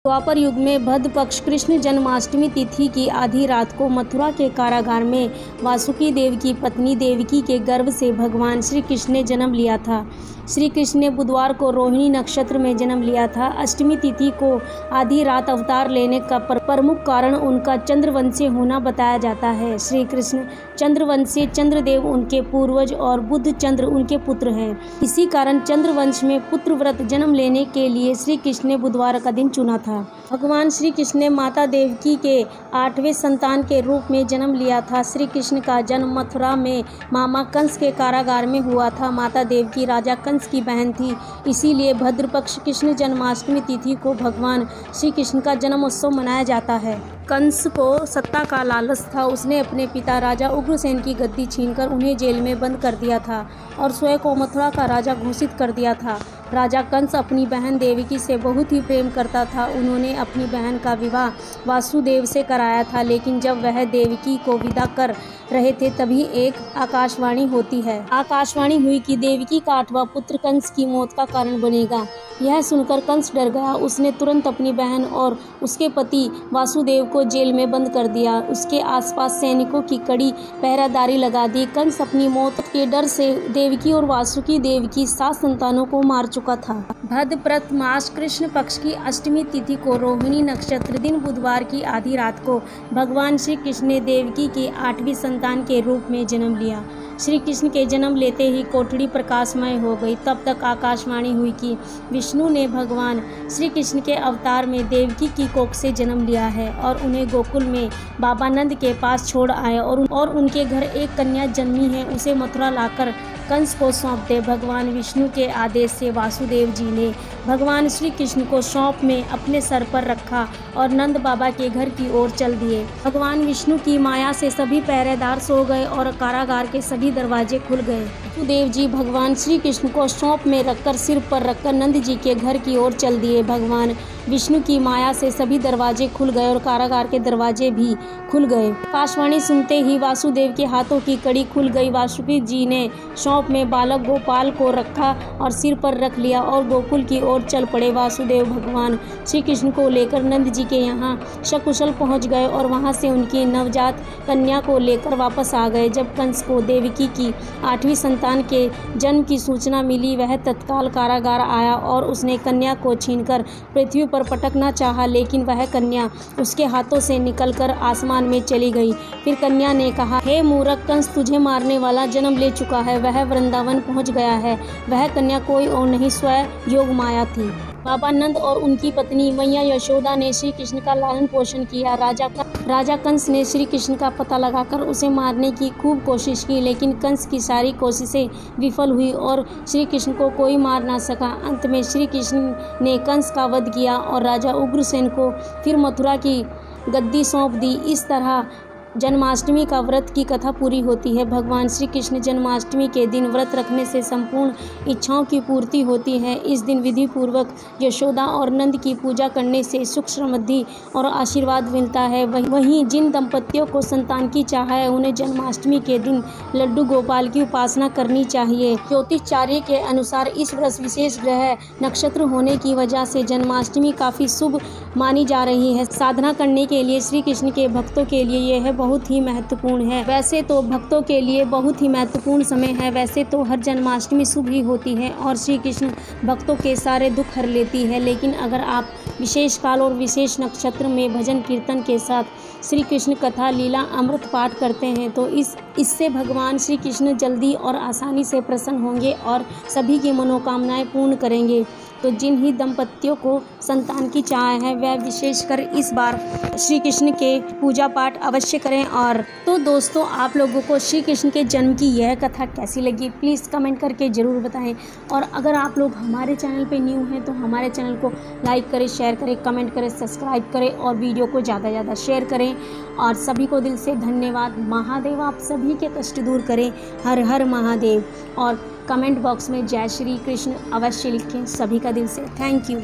द्वापर युग में भद्र पक्ष कृष्ण जन्माष्टमी तिथि की आधी रात को मथुरा के कारागार में वासुकी देव की पत्नी देवकी के गर्भ से भगवान श्री कृष्ण ने जन्म लिया था। श्री कृष्ण ने बुधवार को रोहिणी नक्षत्र में जन्म लिया था। अष्टमी तिथि को आधी रात अवतार लेने का प्रमुख कारण उनका चंद्रवंशीय होना बताया जाता है। श्री कृष्ण चंद्रवंशीय, चंद्रदेव उनके पूर्वज और बुध चंद्र उनके पुत्र हैं। इसी कारण चंद्रवंश में पुत्र व्रत जन्म लेने के लिए श्री कृष्ण ने बुधवार का दिन चुना था। भगवान श्री कृष्ण ने माता देवकी के 8वें संतान के रूप में जन्म लिया था। श्री कृष्ण का जन्म मथुरा में मामा कंस के कारागार में हुआ था। माता देवकी राजा कंस की बहन थी, इसीलिए भद्रपक्ष कृष्ण जन्माष्टमी तिथि को भगवान श्री कृष्ण का जन्म उत्सव मनाया जाता है। कंस को सत्ता का लालच था। उसने अपने पिता राजा उग्रसेन की गद्दी छीनकर उन्हें जेल में बंद कर दिया था और स्वयं को मथुरा का राजा घोषित कर दिया था। राजा कंस अपनी बहन देवकी से बहुत ही प्रेम करता था। उन्होंने अपनी बहन का विवाह वासुदेव से कराया था, लेकिन जब वह देवकी को विदा कर रहे थे तभी एक आकाशवाणी होती है। आकाशवाणी हुई कि देवकी का 8वां पुत्र कंस की मौत का कारण बनेगा। यह सुनकर कंस डर गया। उसने तुरंत अपनी बहन और उसके पति वासुदेव को जेल में बंद कर दिया। उसके आसपास सैनिकों की कड़ी पहरादारी लगा दी। कंस अपनी मौत के डर से देवकी और वासुकी देव की 7 संतानों को मार चुका था। भद्रप्रत मास कृष्ण पक्ष की अष्टमी तिथि को रोहिणी नक्षत्र दिन बुधवार की आधी रात को भगवान श्री कृष्ण ने देवकी की 8वीं संतान के रूप में जन्म लिया। श्री कृष्ण के जन्म लेते ही कोठड़ी प्रकाशमय हो गई। तब तक आकाशवाणी हुई कि विष्णु ने भगवान श्री कृष्ण के अवतार में देवकी की कोख से जन्म लिया है और उन्हें गोकुल में बाबा नंद के पास छोड़ आए और उनके घर एक कन्या जन्मी है, उसे मथुरा लाकर कंस को सौंप दे। भगवान विष्णु के आदेश से वासुदेव जी ने भगवान श्री कृष्ण को सौंप में अपने सर पर रखा और नंद बाबा के घर की ओर चल दिए। भगवान विष्णु की माया से सभी पहरेदार सो गए और कारागार के सभी दरवाजे खुल गए। वासुदेव जी भगवान श्री कृष्ण को सौंप में रखकर सिर पर रखकर नंद जी के घर की ओर चल दिए। भगवान विष्णु की माया से सभी दरवाजे खुल गए और कारागार के दरवाजे भी खुल गए। आकाशवाणी सुनते ही वासुदेव के हाथों की कड़ी खुल गई। वासुदेव जी ने सौंप में बालक गोपाल को रखा और सिर पर रख लिया और गोकुल की ओर चल पड़े। वासुदेव भगवान श्री कृष्ण को लेकर नंद जी के यहाँ सकुशल पहुँच गए और वहाँ से उनकी नवजात कन्या को लेकर वापस आ गए। जब कंस को देवकी की 8वीं संतान के जन्म की सूचना मिली, वह तत्काल कारागार आया और उसने कन्या को छीनकर पृथ्वी पर पटकना चाहा, लेकिन वह कन्या उसके हाथों से निकलकर आसमान में चली गई। फिर कन्या ने कहा, हे मूर्ख कंस, तुझे मारने वाला जन्म ले चुका है, वह वृंदावन पहुंच गया है। वह कन्या कोई और नहीं, स्वयं योग माया थी। बाबा नंद और उनकी पत्नी मैया यशोदा ने श्री कृष्ण का लालन पोषण किया। राजा कंस ने श्री कृष्ण का पता लगाकर उसे मारने की खूब कोशिश की, लेकिन कंस की सारी कोशिशें विफल हुई और श्री कृष्ण को कोई मार ना सका। अंत में श्री कृष्ण ने कंस का वध किया और राजा उग्रसेन को फिर मथुरा की गद्दी सौंप दी। इस तरह जन्माष्टमी का व्रत की कथा पूरी होती है। भगवान श्री कृष्ण जन्माष्टमी के दिन व्रत रखने से संपूर्ण इच्छाओं की पूर्ति होती है। इस दिन विधि पूर्वक यशोदा और नंद की पूजा करने से सुख समृद्धि और आशीर्वाद मिलता है। वहीं जिन दंपतियों को संतान की चाह है, उन्हें जन्माष्टमी के दिन लड्डू गोपाल की उपासना करनी चाहिए। ज्योतिषाचार्य के अनुसार इस वर्ष विशेष ग्रह नक्षत्र होने की वजह से जन्माष्टमी काफी शुभ मानी जा रही है। साधना करने के लिए श्री कृष्ण के भक्तों के लिए यह बहुत ही महत्वपूर्ण है। वैसे तो भक्तों के लिए बहुत ही महत्वपूर्ण समय है। वैसे तो हर जन्माष्टमी शुभ ही होती है और श्री कृष्ण भक्तों के सारे दुख हर लेती है, लेकिन अगर आप विशेष काल और विशेष नक्षत्र में भजन कीर्तन के साथ श्री कृष्ण कथा लीला अमृत पाठ करते हैं तो इससे भगवान श्री कृष्ण जल्दी और आसानी से प्रसन्न होंगे और सभी की मनोकामनाएं पूर्ण करेंगे। तो जिन ही दंपतियों को संतान की चाह है, वह विशेषकर इस बार श्री कृष्ण के पूजा पाठ अवश्य करें। और तो दोस्तों, आप लोगों को श्री कृष्ण के जन्म की यह कथा कैसी लगी, प्लीज़ कमेंट करके ज़रूर बताएं। और अगर आप लोग हमारे चैनल पे न्यू हैं तो हमारे चैनल को लाइक करें, शेयर करें, कमेंट करें, सब्सक्राइब करें और वीडियो को ज़्यादा से ज़्यादा शेयर करें। और सभी को दिल से धन्यवाद। महादेव आप सभी के कष्ट दूर करें। हर हर महादेव। और कमेंट बॉक्स में जय श्री कृष्ण अवश्य लिखें। सभी का दिल से थैंक यू।